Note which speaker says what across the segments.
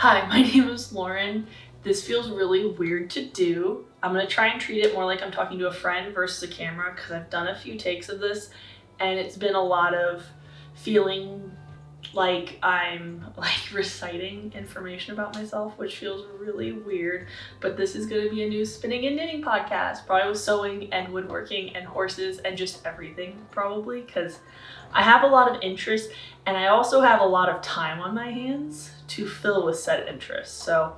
Speaker 1: Hi, my name is Lauren. This feels really weird to do. I'm gonna try and treat it more like I'm talking to a friend versus a camera because I've done a few takes of this and it's been a lot of feeling like I'm reciting information about myself, which feels really weird. But this is gonna be a new spinning and knitting podcast, probably with sewing and woodworking and horses and just everything probably, because I have a lot of interest and I also have a lot of time on my hands to fill with said interests. So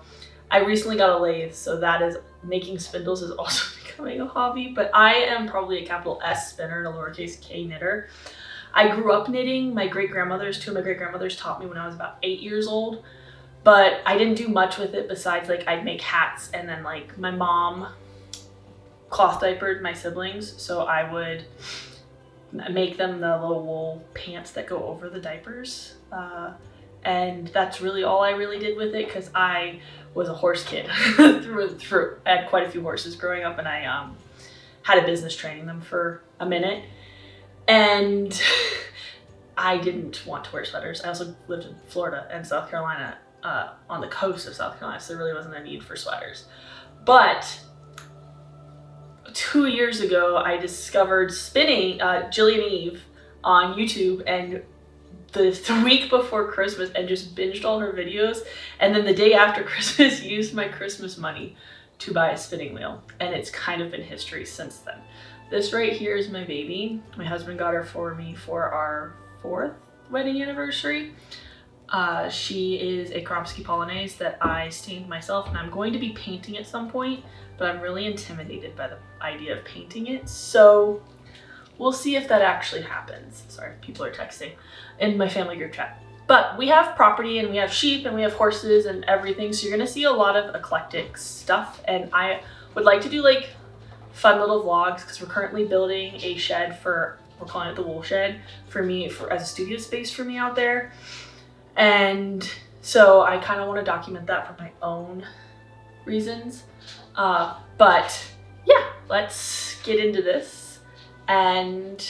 Speaker 1: I recently got a lathe, so that is making spindles is also becoming a hobby, but I am probably a capital S spinner and a lowercase k knitter. I grew up knitting. Two of my great grandmothers taught me when I was about 8 years old, but I didn't do much with it besides I'd make hats, and then my mom cloth diapered my siblings, so I would make them the little wool pants that go over the diapers. And that's really all I really did with it because I was a horse kid through and through. I had quite a few horses growing up and I had a business training them for a minute. And I didn't want to wear sweaters. I also lived in Florida and South Carolina, on the coast of South Carolina, so there really wasn't a need for sweaters. But 2 years ago, I discovered spinning Jillian Eve on YouTube and the week before Christmas and just binged all her videos. And then the day after Christmas, used my Christmas money to buy a spinning wheel. And it's kind of been history since then. This right here is my baby. My husband got her for me for our 4th wedding anniversary. She is a Kromsky Polonaise that I stained myself, and I'm going to be painting at some point, but I'm really intimidated by the idea of painting it. So we'll see if that actually happens. Sorry, people are texting in my family group chat. But we have property and we have sheep and we have horses and everything. So you're gonna see a lot of eclectic stuff. And I would like to do fun little vlogs because we're currently building a shed we're calling it the wool shed as a studio space for me out there. And so I kind of want to document that for my own reasons. But yeah, let's get into this. And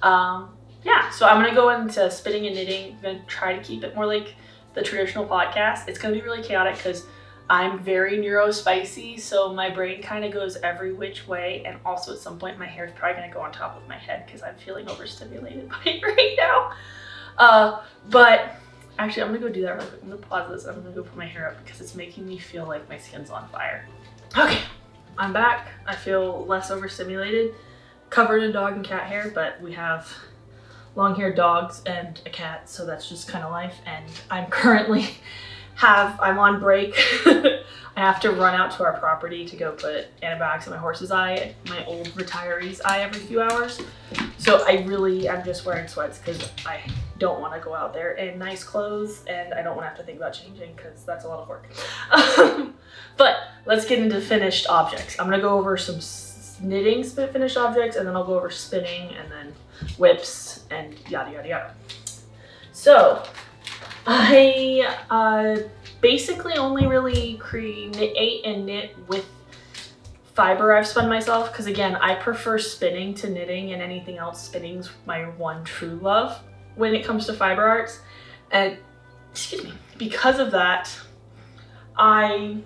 Speaker 1: yeah, so I'm gonna go into spinning and knitting. I'm gonna try to keep it more like the traditional podcast. It's gonna be really chaotic because I'm very neurospicy, so my brain kind of goes every which way, and also at some point my hair is probably gonna go on top of my head because I'm feeling overstimulated by it right now. But actually I'm gonna go do that real quick. I'm gonna pause this. I'm gonna go put my hair up because it's making me feel like my skin's on fire. Okay, I'm back. I feel less overstimulated, covered in dog and cat hair, but we have long-haired dogs and a cat, so that's just kind of life. And I'm currently I'm on break. I have to run out to our property to go put antibiotics in my horse's eye, my old retiree's eye, every few hours. So I'm just wearing sweats because I don't want to go out there in nice clothes, and I don't want to have to think about changing because that's a lot of work. But let's get into finished objects. I'm gonna go over some knitting finished objects, and then I'll go over spinning, and then whips, and yada yada yada. So I basically only really create and knit with fiber I've spun myself, because again, I prefer spinning to knitting, and anything else, spinning's my one true love when it comes to fiber arts. And excuse me, because of that, I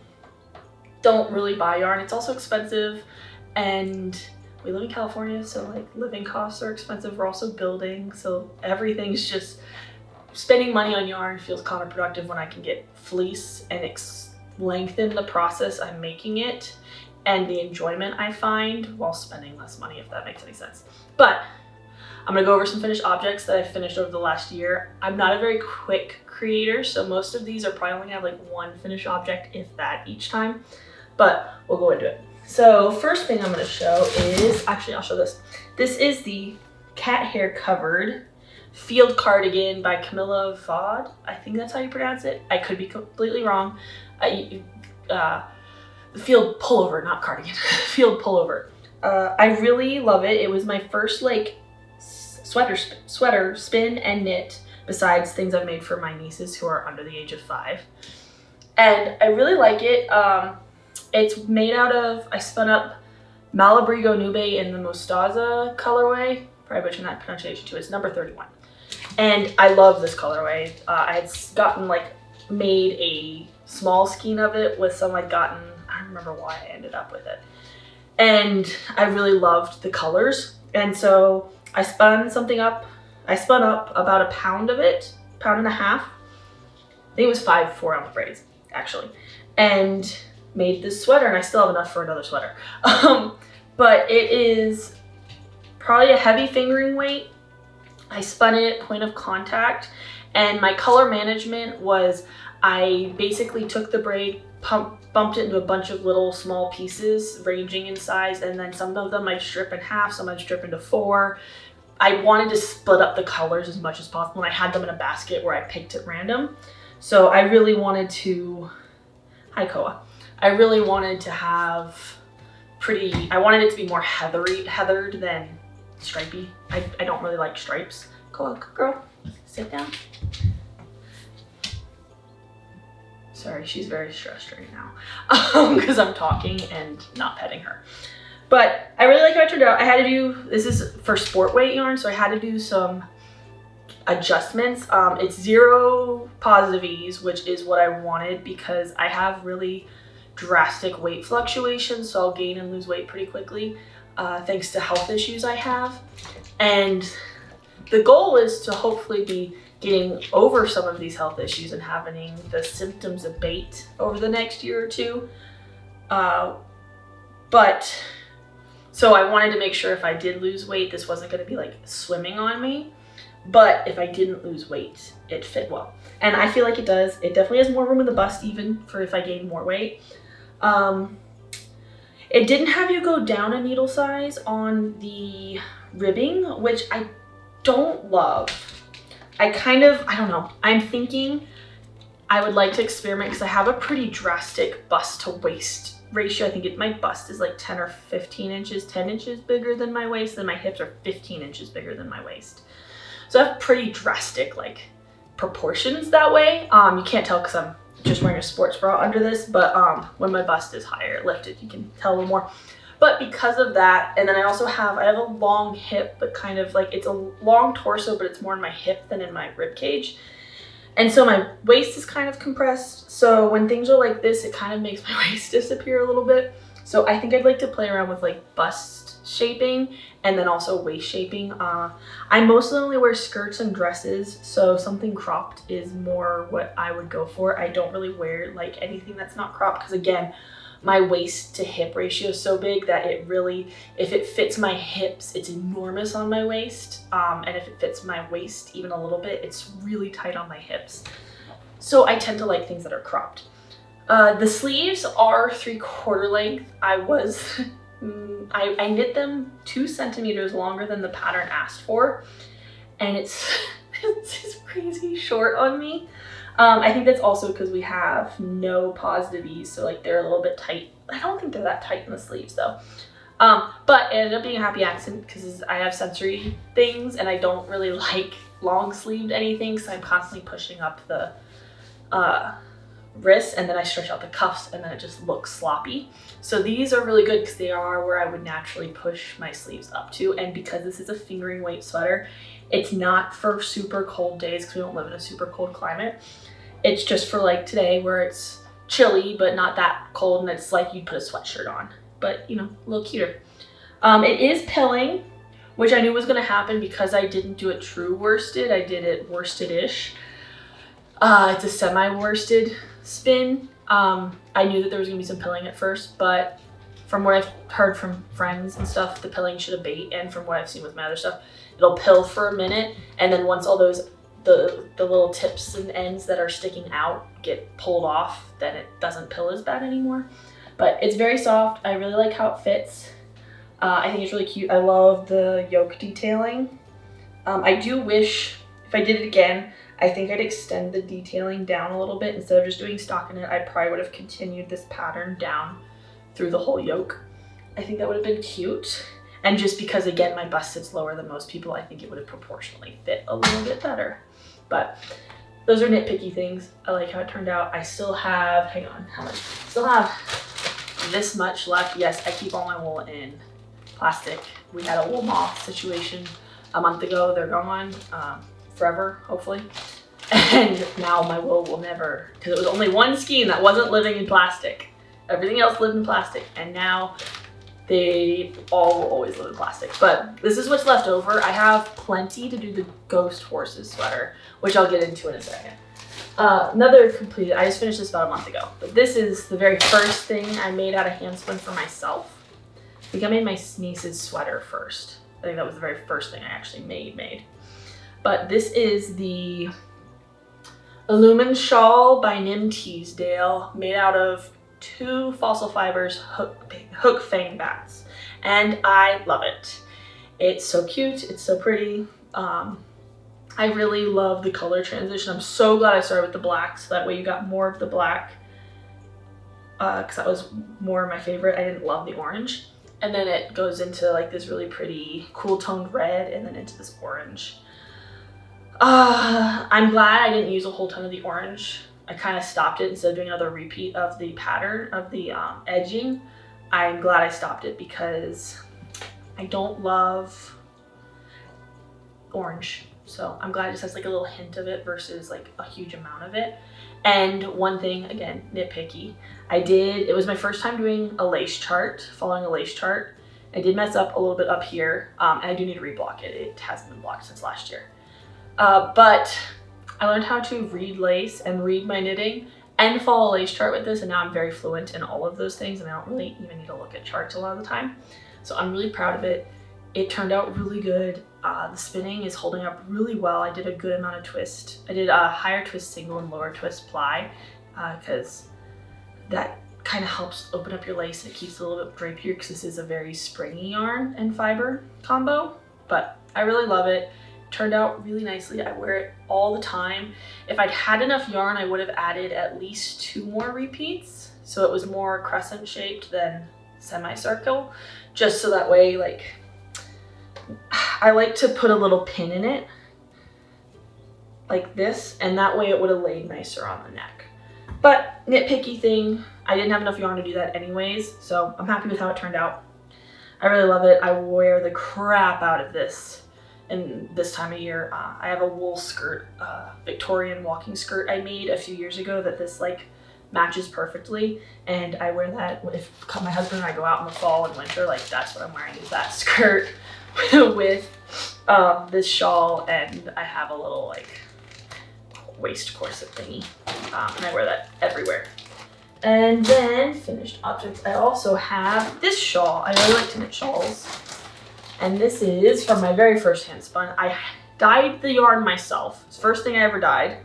Speaker 1: don't really buy yarn. It's also expensive, and we live in California, so living costs are expensive. We're also building, so everything's just spending money on yarn feels counterproductive when I can get fleece and lengthen the process I'm making it and the enjoyment I find while spending less money, if that makes any sense. But I'm gonna go over some finished objects that I've finished over the last year. I'm not a very quick creator, so most of these are probably only gonna have one finished object, if that, each time, but we'll go into it. So first thing I'm gonna show is, actually I'll show this. This is the cat hair covered field cardigan by Camilla Vaude. I think that's how you pronounce it. I could be completely wrong. Field pullover, not cardigan, field pullover. I really love it. It was my first sweater spin and knit, besides things I've made for my nieces who are under the age of 5. And I really like it. It's made out of, I spun up Malabrigo Nube in the Mostaza colorway. Probably butchering that pronunciation too. It's number 31. And I love this colorway. I had gotten made a small skein of it with some I'd gotten. I don't remember why I ended up with it. And I really loved the colors. And so I spun something up. I spun up about a pound of it, pound and a half. I think it was 5 4-ounce braids, actually. And made this sweater, and I still have enough for another sweater. But it is probably a heavy fingering weight. I spun it point of contact, and my color management was I basically took the braid, bumped it into a bunch of little small pieces ranging in size, and then some of them I'd strip in half, some I'd strip into 4. I wanted to split up the colors as much as possible, and I had them in a basket where I picked at random. So I really wanted to, hi Koa, I really wanted to have I wanted it to be more heathered than stripey. I don't really like stripes. Koa, girl, sit down. Sorry, she's very stressed right now because I'm talking and not petting her. But I really like how it turned out. I had to do, this is for sport weight yarn, so I had to do some adjustments. It's 0 positive ease, which is what I wanted because I have really drastic weight fluctuations, so I'll gain and lose weight pretty quickly thanks to health issues I have. And the goal is to hopefully be getting over some of these health issues and having the symptoms abate over the next year or two. But so I wanted to make sure if I did lose weight, this wasn't going to be like swimming on me. But if I didn't lose weight, it fit well. And I feel like it does. It definitely has more room in the bust even for if I gain more weight. It didn't have you go down a needle size on the ribbing, which I don't love. I don't know. I'm thinking I would like to experiment because I have a pretty drastic bust to waist ratio. I think my bust is like 10 or 15 inches, 10 inches bigger than my waist, and my hips are 15 inches bigger than my waist. So I have pretty drastic like proportions that way. You can't tell because I'm just wearing a sports bra under this, but when my bust is higher lifted, you can tell a little more. But because of that, and then I have a long hip, but kind of like it's a long torso, but it's more in my hip than in my rib cage. And so my waist is kind of compressed. So when things are like this, it kind of makes my waist disappear a little bit. So I think I'd like to play around with like bust shaping and then also waist shaping. I mostly only wear skirts and dresses, so something cropped is more what I would go for. I don't really wear like anything that's not cropped because again, my waist to hip ratio is so big that it really, if it fits my hips, it's enormous on my waist. And if it fits my waist even a little bit, it's really tight on my hips. So I tend to like things that are cropped. The sleeves are 3/4 length. I knit them 2 centimeters longer than the pattern asked for. And it's crazy short on me. I think that's also because we have no positive ease, so like they're a little bit tight. I don't think they're that tight in the sleeves though. But it ended up being a happy accident because I have sensory things and I don't really like long sleeved anything because I'm constantly pushing up the wrists and then I stretch out the cuffs and then it just looks sloppy. So these are really good because they are where I would naturally push my sleeves up to, and because this is a fingering weight sweater, it's not for super cold days because we don't live in a super cold climate. It's just for like today where it's chilly but not that cold and it's like you'd put a sweatshirt on, but you know, a little cuter. It is pilling, which I knew was going to happen because I didn't do it true worsted. I did it worsted-ish. It's a semi-worsted spin. I knew that there was going to be some pilling at first, but from what I've heard from friends and stuff, the pilling should abate, and from what I've seen with my other stuff, it'll pill for a minute, and then once all those the little tips and ends that are sticking out get pulled off, then it doesn't pill as bad anymore. But it's very soft. I really like how it fits. I think it's really cute. I love the yoke detailing. I do wish, if I did it again, I think I'd extend the detailing down a little bit. Instead of just doing stockinette, I probably would have continued this pattern down through the whole yoke. I think that would have been cute. And just because, again, my bust sits lower than most people, I think it would have proportionally fit a little bit better. But those are nitpicky things. I like how it turned out. I still have, hang on, how much? Still have this much left. Yes, I keep all my wool in plastic. We had a wool moth situation a month ago. They're gone forever, hopefully. And now my wool will never, because it was only one skein that wasn't living in plastic. Everything else lived in plastic, and now they all will always live in plastic. But this is what's left over. I have plenty to do the ghost horses sweater, which I'll get into in a second. Another completed, I just finished this about a month ago, but this is the very first thing I made out of Handspun for myself. I think I made my niece's sweater first. I think that was the very first thing I actually made. But this is the Illumine Shawl by Nim Teasdale, made out of 2 fossil fibers hook fang bats, and I love it. It's so cute, it's so pretty. I really love the color transition. I'm so glad I started with the black, so that way you got more of the black, because that was more of my favorite. I didn't love the orange, and then it goes into like this really pretty cool toned red, and then into this orange. I'm glad I didn't use a whole ton of the orange. I kind of stopped it instead of doing another repeat of the pattern of the edging. I'm glad I stopped it because I don't love orange. So I'm glad it just has like a little hint of it versus like a huge amount of it. And one thing, again, nitpicky, it was my first time doing a lace chart, following a lace chart. I did mess up a little bit up here, and I do need to reblock it. It hasn't been blocked since last year. But I learned how to read lace and read my knitting and follow a lace chart with this, and now I'm very fluent in all of those things, and I don't really even need to look at charts a lot of the time. So I'm really proud of it. It turned out really good. The spinning is holding up really well. I did a good amount of twist. I did a higher twist single and lower twist ply, because that kind of helps open up your lace. It keeps it a little bit drapier because this is a very springy yarn and fiber combo, but I really love it. Turned out really nicely. I wear it all the time. If I'd had enough yarn, I would have added at least 2 more repeats, so it was more crescent shaped than semicircle, just so that way, like, I like to put a little pin in it like this, and that way it would have laid nicer on the neck. But nitpicky thing, I didn't have enough yarn to do that anyways, so I'm happy with how it turned out. I really love it. I wear the crap out of this. And this time of year, I have a wool skirt, Victorian walking skirt I made a few years ago that this like matches perfectly, and I wear that if my husband and I go out in the fall and winter. Like, that's what I'm wearing, is that skirt with this shawl, and I have a little like waist corset thingy, and I wear that everywhere. And then finished objects, I also have this shawl. I really like to knit shawls. And this is from my very first Handspun. I dyed the yarn myself. It's the first thing I ever dyed.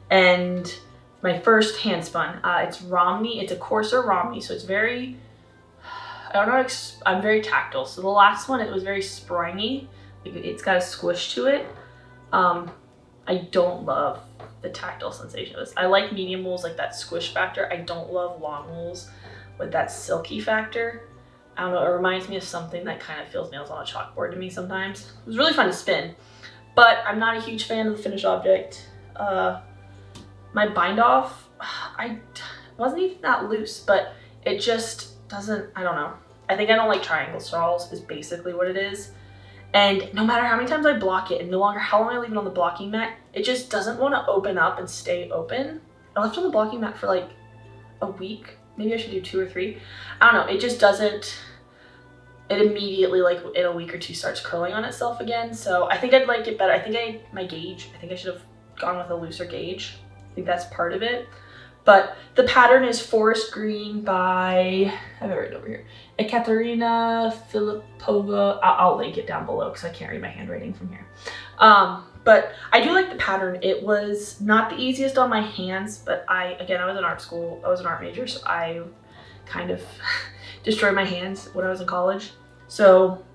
Speaker 1: And my first Handspun. It's Romney. It's a coarser Romney, so it's very, I don't know, I'm very tactile. So the last one, it was very springy. It's got a squish to it. I don't love the tactile sensation of this. I like medium wools, like that squish factor. I don't love long wools with that silky factor. I don't know, it reminds me of something that kind of feels nails on a chalkboard to me sometimes. It was really fun to spin, but I'm not a huge fan of the finished object. My bind off, I wasn't even that loose, but it just doesn't, I don't know. I think I don't like triangle shawls is basically what it is. And no matter how many times I block it, and no longer how long I leave it on the blocking mat, it just doesn't want to open up and stay open. I left it on the blocking mat for like a week. Maybe I should do 2 or 3. I don't know, it just doesn't, it immediately, like in a week or 2, starts curling on itself again. So I think I'd like it better. I think my gauge, I think I should have gone with a looser gauge. I think that's part of it. But the pattern is Forestgreen by, I have it right over here, Ekaterina Filipova. I'll link it down below because I can't read my handwriting from here. But I do like the pattern. It was not the easiest on my hands, but I was in art school. I was an art major, so I kind of destroyed my hands when I was in college. So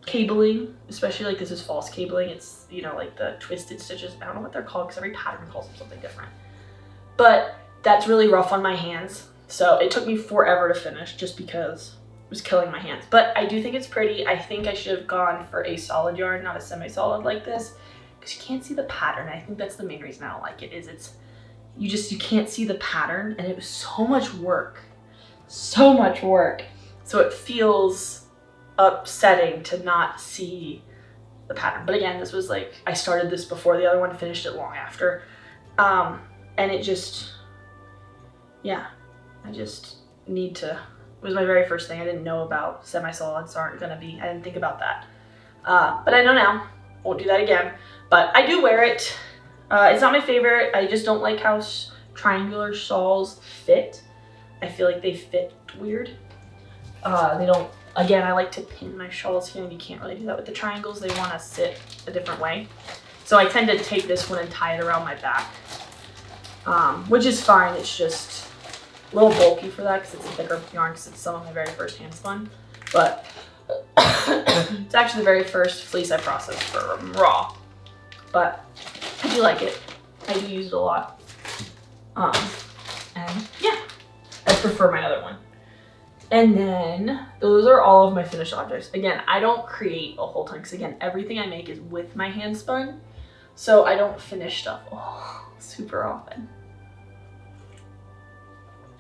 Speaker 1: cabling, especially like this is false cabling. It's, you know, like the twisted stitches. I don't know what they're called because every pattern calls them something different. But that's really rough on my hands. So it took me forever to finish just because it was killing my hands. But I do think it's pretty. I think I should have gone for a solid yarn, not a semi-solid like this, because you can't see the pattern. I think that's the main reason I don't like it, is you can't see the pattern, and it was so much work. So much work. So it feels upsetting to not see the pattern. But again, this was like, I started this before the other one, finished it long after. And it just, yeah, I just need to, it was my very first thing. I didn't know about semi-solids aren't gonna be, I didn't think about that. But I know now, won't do that again. But I do wear it. It's not my favorite. I just don't like how triangular shawls fit. I feel like they fit weird. They don't, again, I like to pin my shawls here, and you can't really do that with the triangles. They want to sit a different way. So I tend to take this one and tie it around my back, which is fine. It's just a little bulky for that because it's a thicker yarn, because it's some of my very first hand spun. But it's actually the very first fleece I processed for raw. But I do like it. I do use it a lot. And yeah, I prefer my other one. And then those are all of my finished objects. Again, I don't create a whole ton because again, everything I make is with my hand spun. So I don't finish stuff super often.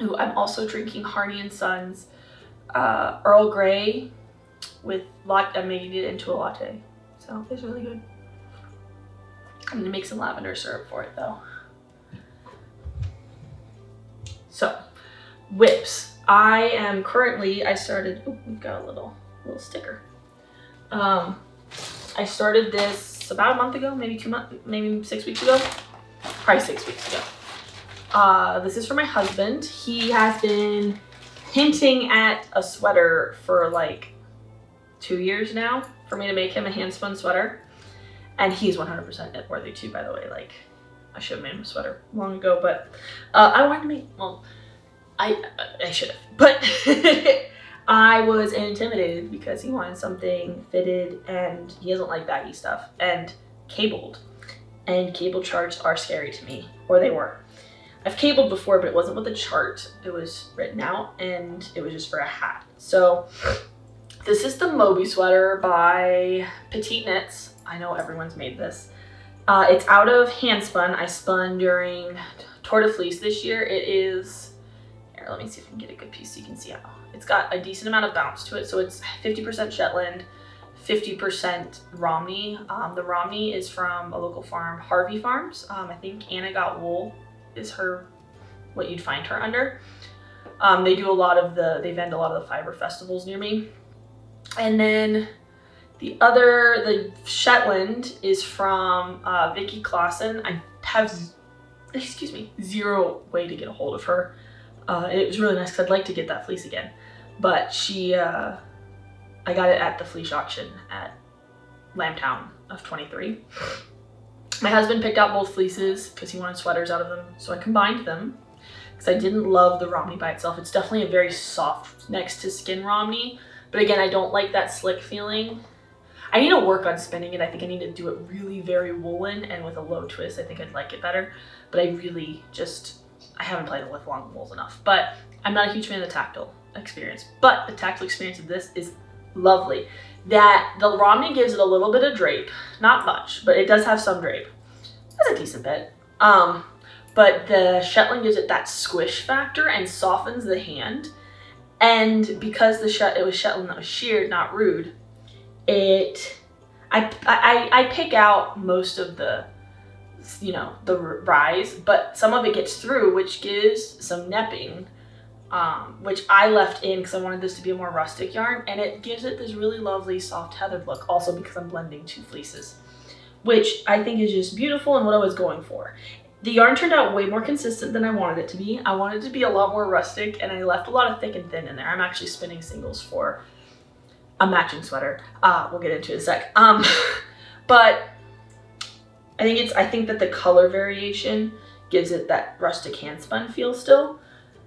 Speaker 1: Ooh, I'm also drinking Harney & Sons Earl Grey with I'm making it into a latte. So it's really good. I'm gonna make some lavender syrup for it though. So, whips. I am currently, I started, oh, we've got a little sticker. I started this about a month ago, maybe 2 months, maybe 6 weeks ago. Probably 6 weeks ago. This is for my husband. He has been hinting at a sweater for like 2 years now for me to make him a hand spun sweater. And he's 100% knit worthy too, by the way. Like, I should have made him a sweater long ago, but I wanted to make, well, I should have, but I was intimidated because he wanted something fitted and he doesn't like baggy stuff and cabled. And cable charts are scary to me, or they were. I've cabled before, but it wasn't with a chart. It was written out and it was just for a hat. So this is the Moby Sweater by Petite Knits. I know everyone's made this. It's out of Handspun. I spun during Tour de Fleece this year. It is, here, let me see if I can get a good piece so you can see how. It's got a decent amount of bounce to it. So it's 50% Shetland, 50% Romney. The Romney is from a local farm, Harvey Farms. I think Anna Got Wool is what you'd find her under. They do a lot of they vend a lot of the fiber festivals near me. And then the Shetland is from Vicky Clausen. I have, zero way to get a hold of her. It was really nice because I'd like to get that fleece again. But I got it at the fleece auction at Lambtown of 23. My husband picked out both fleeces because he wanted sweaters out of them. So I combined them because I didn't love the Romney by itself. It's definitely a very soft next to skin Romney. But again, I don't like that slick feeling. I need to work on spinning it. I think I need to do it really very woolen and with a low twist. I think I'd like it better. But I really I haven't played with long wools enough. But I'm not a huge fan of the tactile experience. But the tactile experience of this is lovely. The Romney gives it a little bit of drape. Not much, but it does have some drape. That's a decent bit. But the Shetland gives it that squish factor and softens the hand. And because it was Shetland that was sheared, not rude, I pick out most of the rise, but some of it gets through, which gives some nepping, which I left in because I wanted this to be a more rustic yarn, and it gives it this really lovely soft heathered look, also because I'm blending two fleeces, which I think is just beautiful and what I was going for. The yarn turned out way more consistent than I wanted it to be. I wanted it to be a lot more rustic, and I left a lot of thick and thin in there. I'm actually spinning singles for a matching sweater. We'll get into it in a sec. But I think that the color variation gives it that rustic handspun feel still.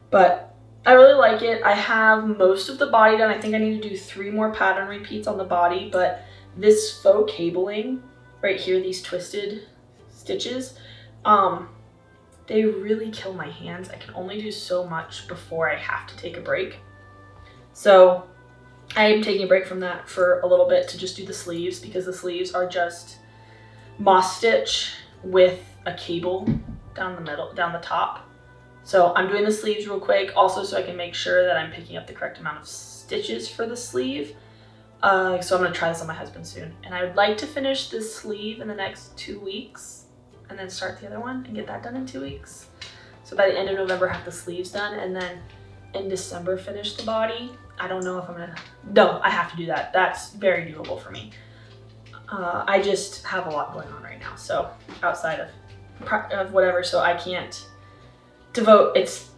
Speaker 1: But I really like it. I have most of the body done. I think I need to do 3 more pattern repeats on the body, but this faux cabling right here, these twisted stitches, they really kill my hands. I can only do so much before I have to take a break. So I am taking a break from that for a little bit to just do the sleeves, because the sleeves are just moss stitch with a cable down the middle, down the top. So I'm doing the sleeves real quick also so I can make sure that I'm picking up the correct amount of stitches for the sleeve. So I'm gonna try this on my husband soon. And I would like to finish this sleeve in the next 2 weeks. and then start the other one and get that done in 2 weeks. So by the end of November, have the sleeves done, and then in December, finish the body. I don't know if I'm gonna, no, I have to do that. That's very doable for me. I just have a lot going on right now. So outside of whatever, so I can't devote, it's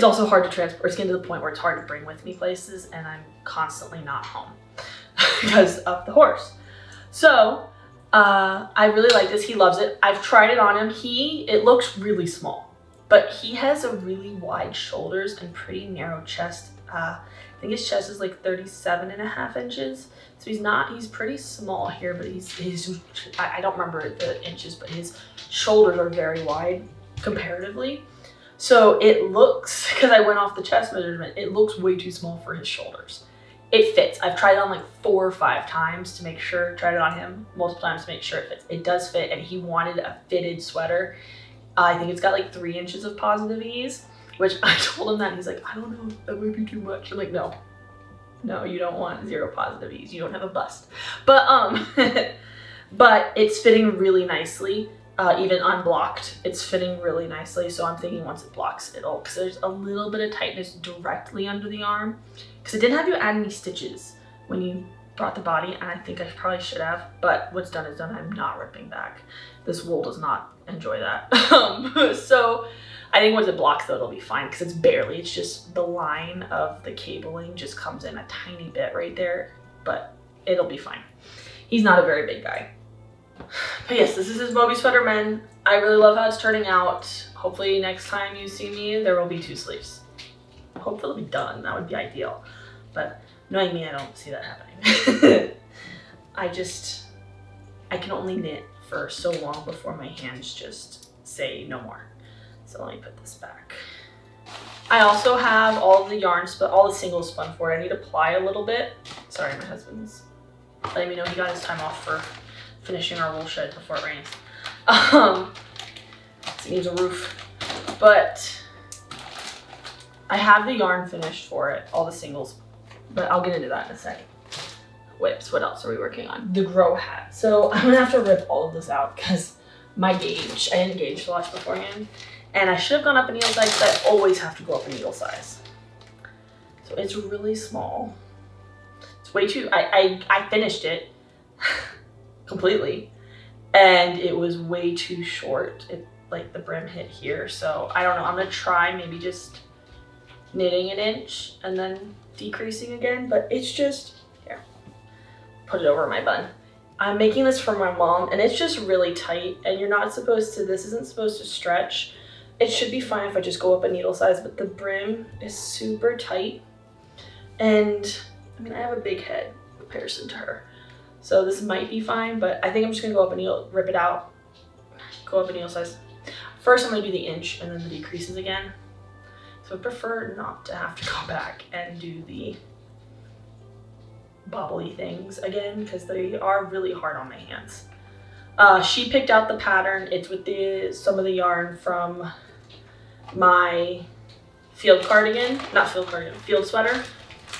Speaker 1: also hard to transport. It's getting to the point where it's hard to bring with me places, and I'm constantly not home because of the horse. So I really like this. He loves it. I've tried it on him. It looks really small, but he has a really wide shoulders and pretty narrow chest. I think his chest is like 37.5 inches. So he's pretty small here, but I don't remember the inches, but his shoulders are very wide comparatively. So it looks, because I went off the chest measurement, it looks way too small for his shoulders. It fits. I've tried it on like 4 or 5 times to make sure, tried it on him multiple times to make sure it fits. It does fit, and he wanted a fitted sweater. I think it's got like 3 inches of positive ease, which I told him that, and he's like, I don't know, that might be too much. I'm like, no, you don't want 0 positive ease. You don't have a bust. But but it's fitting really nicely, even unblocked. It's fitting really nicely. So I'm thinking once it blocks, because there's a little bit of tightness directly under the arm. Because it didn't have you add any stitches when you brought the body, and I think I probably should have, but what's done is done. I'm not ripping back. This wool does not enjoy that. So I think once it blocks though, it'll be fine, because it's just the line of the cabling just comes in a tiny bit right there, but it'll be fine. He's not a very big guy. But yes, this is his Moby Sweater Men. I really love how it's turning out. Hopefully next time you see me, there will be 2 sleeves. Hopefully it'll be done. That would be ideal. But knowing me, I don't see that happening. I can only knit for so long before my hands just say no more. So let me put this back. I also have all the yarns, but all the singles spun for it. I need to ply a little bit. Sorry, my husband's letting me know he got his time off for finishing our wool shed before it rains. So it needs a roof. But I have the yarn finished for it, all the singles, but I'll get into that in a second. Whips, what else are we working on? The Gro Hat. So I'm gonna have to rip all of this out because my gauge, I didn't gauge swatch beforehand, and I should have gone up a needle size, but I always have to go up a needle size. So it's really small. It's way too, I finished it completely, and it was way too short. Like the brim hit here, so I don't know. I'm gonna try maybe just knitting 1 inch and then decreasing again, but it's just, here, put it over my bun. I'm making this for my mom, and it's just really tight, and you're not supposed to, this isn't supposed to stretch. It should be fine if I just go up a needle size, but the brim is super tight, and I mean, I have a big head in comparison to her, so this might be fine, but I think I'm just gonna go up a needle, rip it out, go up a needle size. First, I'm gonna do the inch and then the decreases again. So I prefer not to have to go back and do the bobbly things again, because they are really hard on my hands. She picked out the pattern. It's with some of the yarn from my field sweater.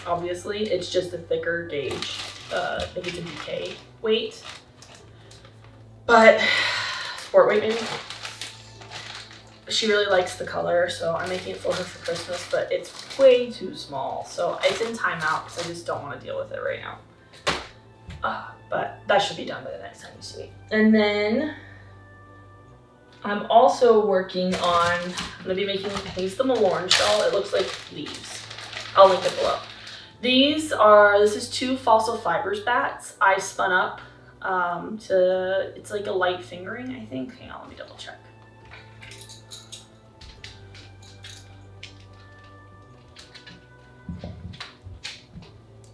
Speaker 1: Obviously, it's just a thicker gauge. I think it's a DK weight, but sport weight maybe. She really likes the color, so I'm making it for her for Christmas, but it's way too small. So it's in timeout because I just don't want to deal with it right now. But that should be done by the next time you see me. And then I'm also working on, I'm gonna be making, I think it's the Mallorn Shawl. It looks like leaves. I'll link it below. This is 2 fossil fibers bats I spun up it's like a light fingering, I think. Hang on, let me double check.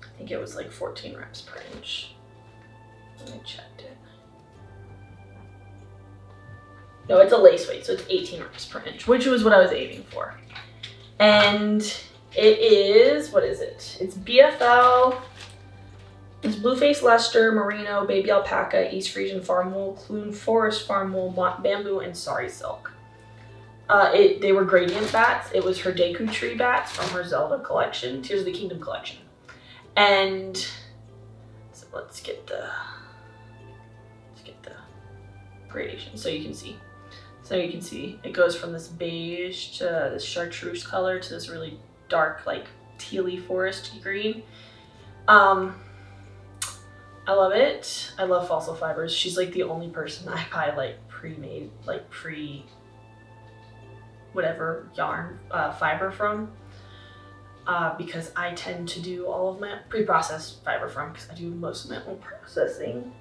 Speaker 1: I think it was like 14 reps per inch. Let me check it. No, it's a lace weight, so it's 18 reps per inch, which was what I was aiming for. And it is, what is it? It's BFL, it's Blueface Leicester, Merino, Baby Alpaca, East Frisian Farm Wool, Clune Forest Farm Wool, Bamboo, and Sari Silk. They were gradient bats. It was her Deku Tree bats from her Zelda collection, Tears of the Kingdom collection. And so let's get the gradation, so you can see. So you can see it goes from this beige to this chartreuse color to this really dark, like tealy foresty green. I love it. I love Fossil Fibers. She's like the only person I buy like pre-made, like whatever yarn fiber from, because I tend to do all of my pre-processed fiber from, because I do most of my own processing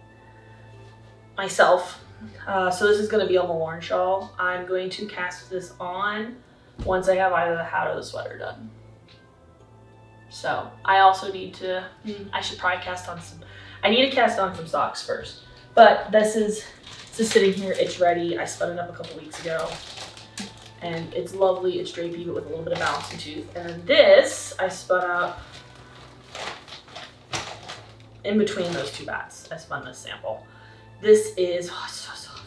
Speaker 1: myself. So this is going to be a Mallorn Shawl. I'm going to cast this on once I have either the hat or the sweater done. So I also need to, I should probably cast on some, I need to cast on some socks first. But this is sitting here, it's ready. I spun it up a couple weeks ago. And it's lovely, it's drapey, but with a little bit of bounce and tooth. And then this, I spun up in between those two bats. I spun this sample. This is, oh, it's so soft.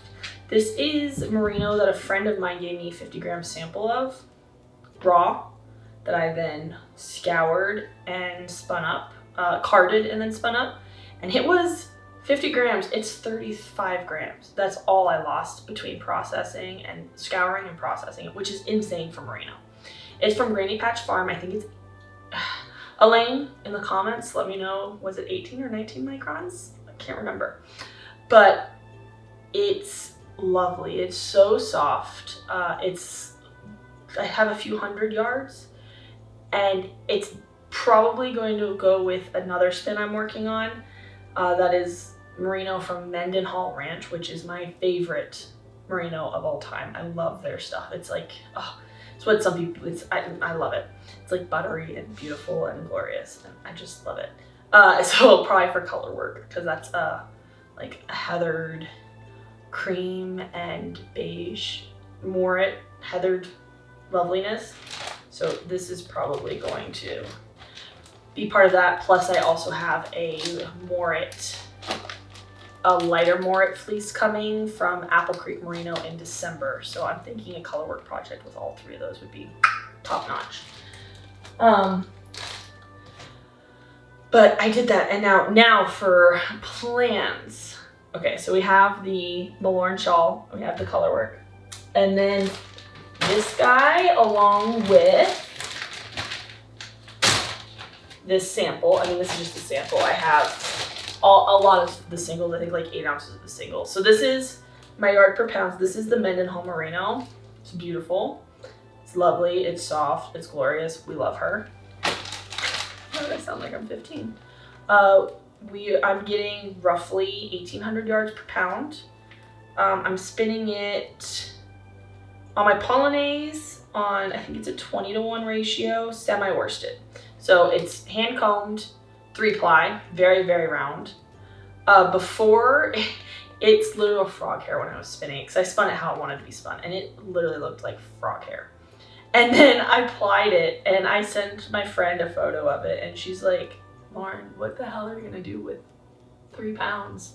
Speaker 1: This is Merino that a friend of mine gave me a 50-gram sample of, raw, that I then scoured and spun up, carded and then spun up. And it was 50 grams, it's 35 grams. That's all I lost between processing and scouring and processing it, which is insane for Merino. It's from Granny Patch Farm. I think it's, Elaine in the comments, let me know, was it 18 or 19 microns? I can't remember. But it's lovely. It's so soft. I have a few hundred yards, and it's probably going to go with another spin I'm working on. That is Merino from Mendenhall Ranch, which is my favorite Merino of all time. I love their stuff. It's like, oh, it's what some people, I love it. It's like buttery and beautiful and glorious, and I just love it. So probably for color work, because that's like a heathered cream and beige moret heathered loveliness. So this is probably going to be part of that. Plus I also have a lighter moret fleece coming from Apple Creek Merino in December. So I'm thinking a colorwork project with all three of those would be top notch. But I did that, and now for plans. Okay, so we have the Mallorn Shawl, we have the colorwork, and then this guy along with this sample. I mean, this is just a sample. I have a lot of the singles, I think like 8 ounces of the single. So this is my yard per pound. This is the Mendenhall Merino. It's beautiful. It's lovely. It's soft. It's glorious. We love her. Why did I sound like I'm 15? I'm getting roughly 1,800 yards per pound. I'm spinning it on my Polonaise on, I think it's a 20-to-1 ratio, semi-worsted. So it's hand combed, 3-ply, very, very round. Before, it's literal frog hair when I was spinning it, because I spun it how it wanted to be spun, and it literally looked like frog hair. And then I plied it, and I sent my friend a photo of it, and she's like, Lauren, what the hell are you gonna do with 3 pounds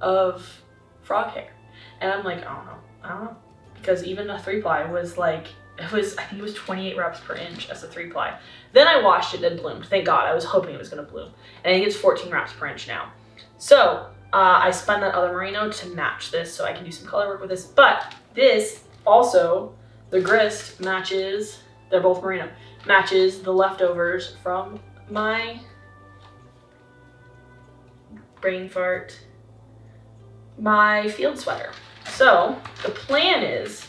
Speaker 1: of frog hair? And I'm like, I don't know. Because even a 3-ply was like, I think it was 28 reps per inch as a 3-ply. Then I washed it and bloomed. Thank God, I was hoping it was gonna bloom. And I think it's 14 reps per inch now. So I spun that other Merino to match this so I can do some color work with this. But this also, the grist matches, they're both Merino, matches the leftovers from my brain fart, my field sweater. So the plan is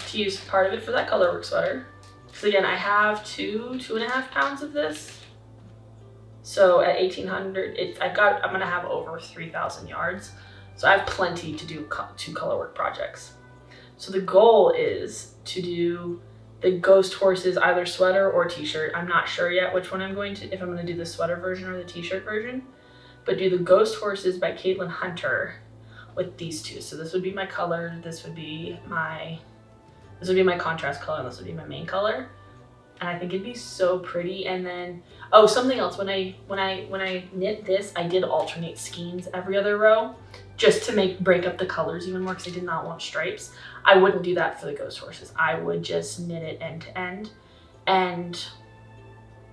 Speaker 1: to use part of it for that colorwork sweater. So again, I have 2.5 pounds of this. So at 1,800, I'm gonna have over 3,000 yards. So I have plenty to do 2 colorwork projects. So the goal is to do the Ghost Horses either sweater or t-shirt. I'm not sure yet which one I'm going to, if I'm gonna do the sweater version or the t-shirt version, but do the Ghost Horses by Caitlin Hunter with these two. So this would be my color, this would be my contrast color, and this would be my main color. And I think it'd be so pretty. And then, oh, something else, when I knit this, I did alternate skeins every other row just to break up the colors even more, because I did not want stripes. I wouldn't do that for the Ghost Horses. I would just knit it end to end, and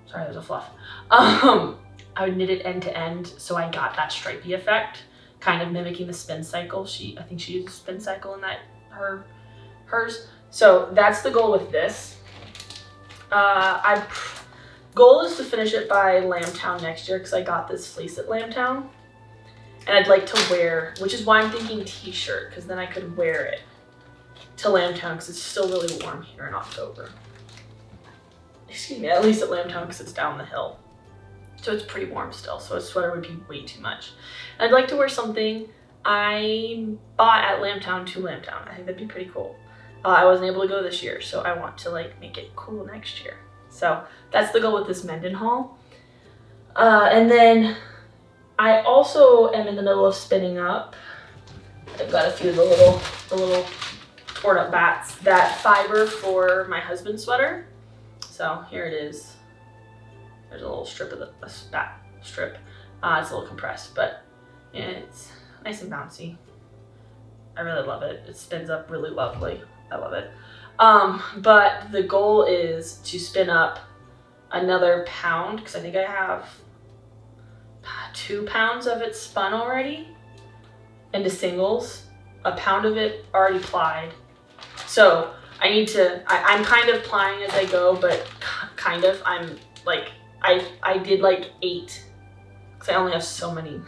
Speaker 1: sorry, there's a fluff. I would knit it end to end so I got that stripey effect, kind of mimicking the spin cycle. I think she uses spin cycle in that hers. So that's the goal with this. Goal is to finish it by Lambtown next year because I got this fleece at Lambtown. And I'd like to wear, which is why I'm thinking t-shirt, because then I could wear it to Lambtown because it's still really warm here in October. Excuse me, at least at Lambtown because it's down the hill. So it's pretty warm still, so a sweater would be way too much. And I'd like to wear something I bought at Lambtown to Lambtown. I think that'd be pretty cool. I wasn't able to go this year, so I want to like make it cool next year. So that's the goal with this Mendenhall. And then I also am in the middle of spinning up. I've got a few of the little torn up bats, that fiber for my husband's sweater. So here it is. There's a little strip of the bat strip. It's a little compressed, but yeah, it's nice and bouncy. I really love it. It spins up really lovely. I love it. But the goal is to spin up another pound because I think I have 2 pounds of it spun already into singles, a pound of it already plied. So I need to, I'm kind of plying as I go, but kind of, I'm like, I did like 8 because I only have so many,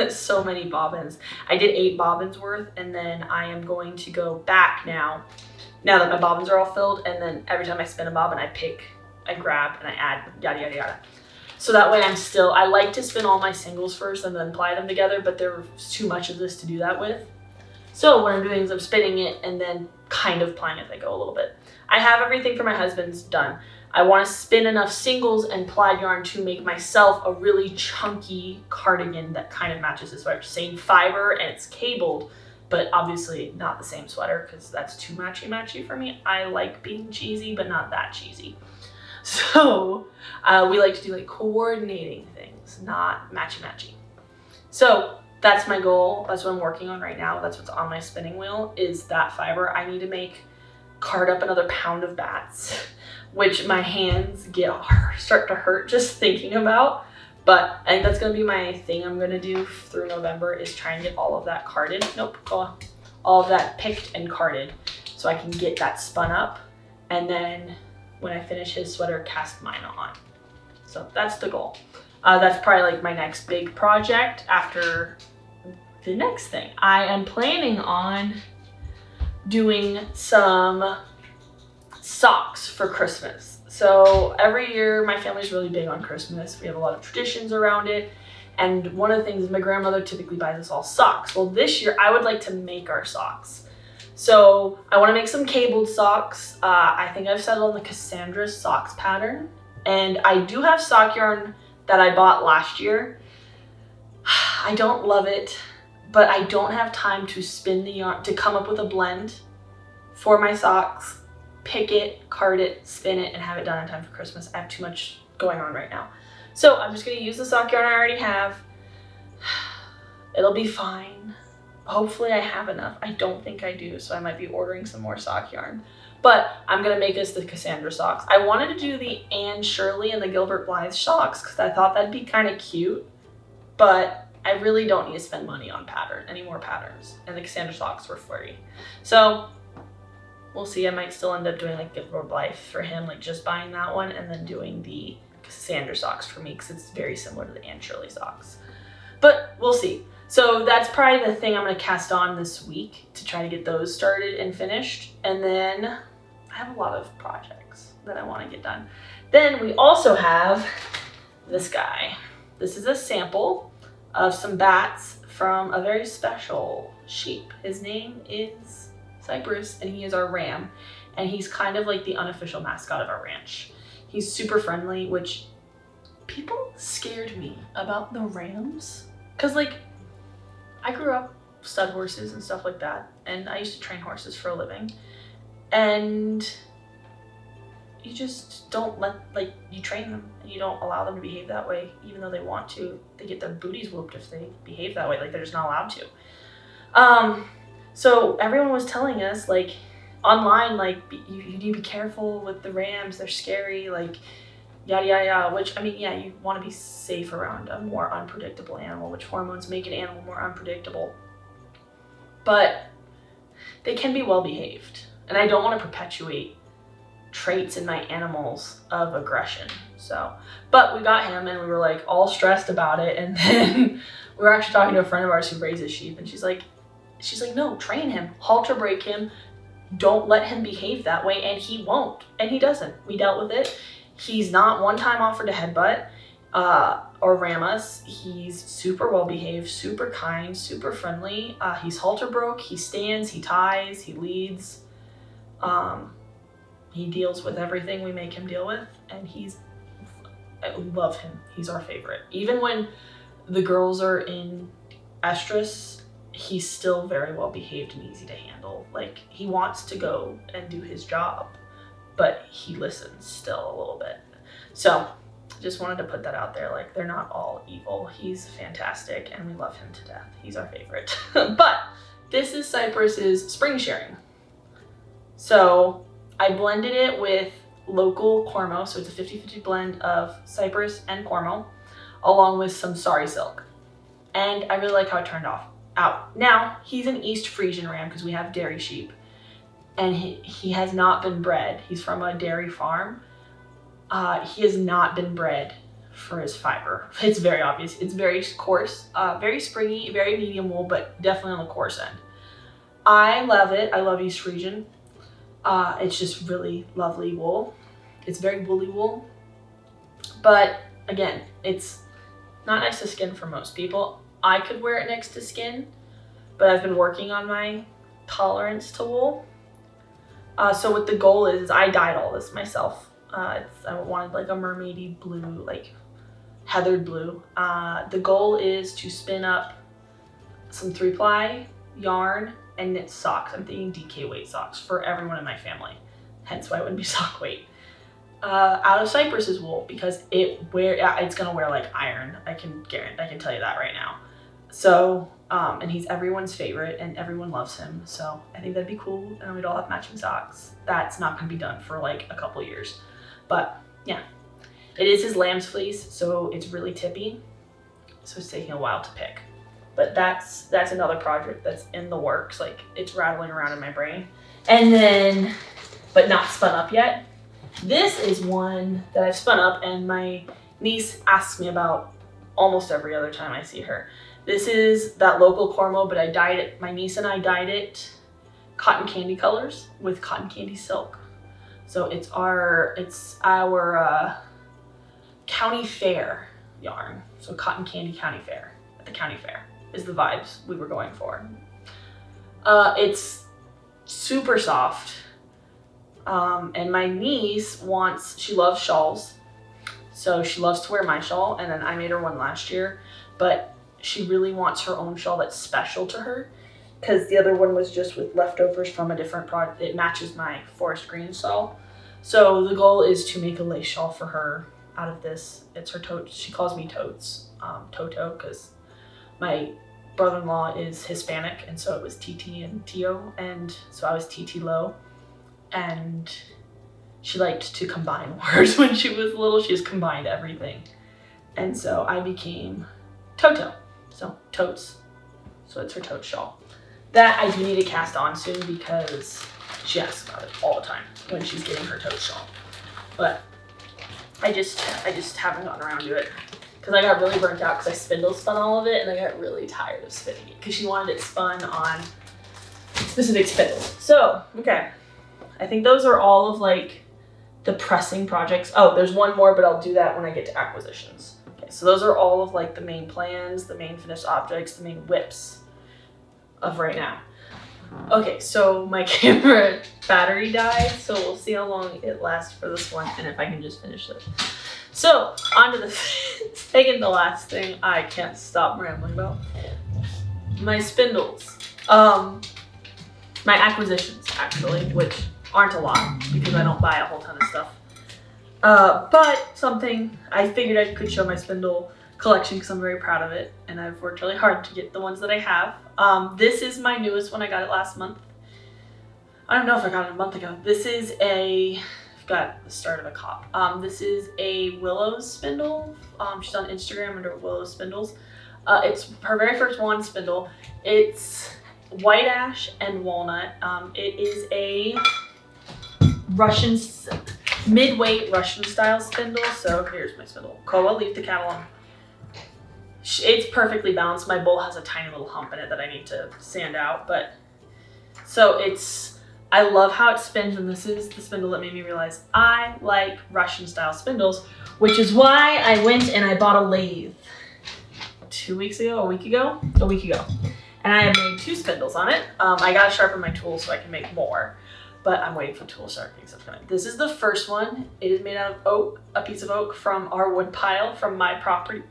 Speaker 1: so many bobbins. I did 8 bobbins worth, and then I am going to go back now that my bobbins are all filled, and then every time I spin a bobbin, I grab and I add yada, yada, yada. So that way I like to spin all my singles first and then ply them together, but there's too much of this to do that with. So what I'm doing is I'm spinning it and then kind of plying as I go a little bit. I have everything for my husband's done. I want to spin enough singles and plied yarn to make myself a really chunky cardigan that kind of matches this sweater. Same fiber and it's cabled, but obviously not the same sweater because that's too matchy-matchy for me. I like being cheesy, but not that cheesy. So we like to do like coordinating things, not matchy-matchy. So that's my goal. That's what I'm working on right now. That's what's on my spinning wheel is that fiber. I need to card up another pound of bats, which my hands start to hurt just thinking about. But I think that's gonna be my thing I'm gonna do through November is try and get all of that carded. All of that picked and carded so I can get that spun up. And then when I finish his sweater, cast mine on. So that's the goal. That's probably like my next big project after the next thing. I am planning on doing some socks for Christmas. So every year my family's really big on Christmas. We have a lot of traditions around it. And one of the things is my grandmother typically buys us all socks. Well, this year I would like to make our socks. So I want to make some cabled socks. I think I've settled on the Cassandra socks pattern. And I do have sock yarn that I bought last year. I don't love it, but I don't have time to spin the yarn, to come up with a blend for my socks, pick it, card it, spin it, and have it done in time for Christmas. I have too much going on right now. So I'm just gonna use the sock yarn I already have. It'll be fine. Hopefully I have enough. I don't think I do, so I might be ordering some more sock yarn. But I'm gonna make us the Cassandra socks. I wanted to do the Anne Shirley and the Gilbert Blythe socks because I thought that'd be kind of cute, but I really don't need to spend money on any more patterns. And the Cassandra socks were flirty. So we'll see. I might still end up doing like Gilbert Blythe for him, like just buying that one and then doing the Cassandra socks for me because it's very similar to the Anne Shirley socks. But we'll see. So that's probably the thing I'm gonna cast on this week to try to get those started and finished. And then I have a lot of projects that I wanna get done. Then we also have this guy. This is a sample of some bats from a very special sheep. His name is Cypress and he is our ram. And he's kind of like the unofficial mascot of our ranch. He's super friendly, which people scared me about the rams. Cause like, I grew up stud horses and stuff like that, and I used to train horses for a living, and you just don't you train them and you don't allow them to behave that way, even though they want to. They get their booties whooped if they behave that way, like they're just not allowed to. So everyone was telling us like online, like you need to be careful with the rams, they're scary, like yada yada yada, which, I mean, yeah, you want to be safe around a more unpredictable animal, which hormones make an animal more unpredictable. But they can be well behaved, and I don't want to perpetuate traits in my animals of aggression. So, but we got him and we were like all stressed about it, and then we were actually talking to a friend of ours who raises sheep, and she's like, no, train him, halter break him, don't let him behave that way, and he won't, and he doesn't. We dealt with it. He's not one time offered to headbutt or ram us. He's super well behaved, super kind, super friendly. He's halter broke, he stands, he ties, he leads. He deals with everything we make him deal with, and I love him. He's our favorite. Even when the girls are in estrus, he's still very well behaved and easy to handle. Like, he wants to go and do his job, but he listens still a little bit. So just wanted to put that out there. Like, they're not all evil. He's fantastic and we love him to death. He's our favorite. But this is Cypress's spring sharing. So I blended it with local Cormo, so it's a 50-50 blend of Cypress and Cormo, along with some sari silk. And I really like how it turned out. Now, he's an East Frisian ram because we have dairy sheep, and he has not been bred. He's from a dairy farm. He has not been bred for his fiber. It's very obvious. It's very coarse, very springy, very medium wool, but definitely on the coarse end. I love it. I love East Frisian. It's just really lovely wool. It's very woolly wool, but again, it's not next to skin for most people. I could wear it next to skin, but I've been working on my tolerance to wool. So what the goal is I dyed all this myself. I wanted like a mermaidy blue, like heathered blue. The goal is to spin up some 3-ply yarn and knit socks. I'm thinking DK weight socks for everyone in my family. Hence why it wouldn't be sock weight. Out of Cypress's wool, because it's gonna wear like iron. I can tell you that right now. So, and he's everyone's favorite and everyone loves him. So I think that'd be cool, and we'd all have matching socks. That's not gonna be done for like a couple years. But yeah, it is his lamb's fleece, so it's really tippy. So it's taking a while to pick. But that's another project that's in the works. Like, it's rattling around in my brain. And then, but not spun up yet. This is one that I've spun up and my niece asks me about almost every other time I see her. This is that local Cormo, but I dyed it, my niece and I dyed it cotton candy colors with cotton candy silk. So it's our county fair yarn. So cotton candy county fair, at the county fair is the vibes we were going for. It's super soft. And my niece she loves shawls. So she loves to wear my shawl, and then I made her one last year, but she really wants her own shawl that's special to her, because the other one was just with leftovers from a different product. It matches my Forestgreen Shawl. So the goal is to make a lace shawl for her out of this. It's her totes. She calls me totes, Toto, because my brother-in-law is Hispanic, and so it was TT and Tio, and so I was TT Low. And she liked to combine words when she was little. She just combined everything. And so I became Toto. So totes. So it's her tote shawl. That I do need to cast on soon because she asks about it all the time when she's getting her tote shawl. But I just haven't gotten around to it because I got really burnt out because I spindle spun all of it, and I got really tired of spinning it because she wanted it spun on specific spindles. So, okay. I think those are all of like the pressing projects. Oh, there's one more, but I'll do that when I get to acquisitions. Okay, so those are all of like the main plans, the main finished objects, the main whips of right now. Okay, so my camera battery died, so we'll see how long it lasts for this one and if I can just finish this. So, on to the second to last thing I can't stop rambling about. My spindles. My acquisitions, actually, which aren't a lot because I don't buy a whole ton of stuff. But something I figured I could show my spindle collection because I'm very proud of it, and I've worked really hard to get the ones that I have. This is my newest one. I got it last month. I don't know if I got it a month ago. This is I've got the start of a cop. This is a Willows spindle. She's on Instagram under Willows Spindles. It's her very first wand spindle. It's white ash and walnut. It is a Russian, mid-weight Russian style spindle. So here's my spindle. Koa, leave the cat alone. It's perfectly balanced. My bowl has a tiny little hump in it that I need to sand out, but so I love how it spins, and this is the spindle that made me realize I like Russian style spindles, which is why I went and I bought a lathe a week ago, and I have made 2 spindles on it. I gotta sharpen my tools so I can make more, but I'm waiting for tool sharpening stuff coming. This is the first one. It is made out of oak, a piece of oak from our wood pile from my property.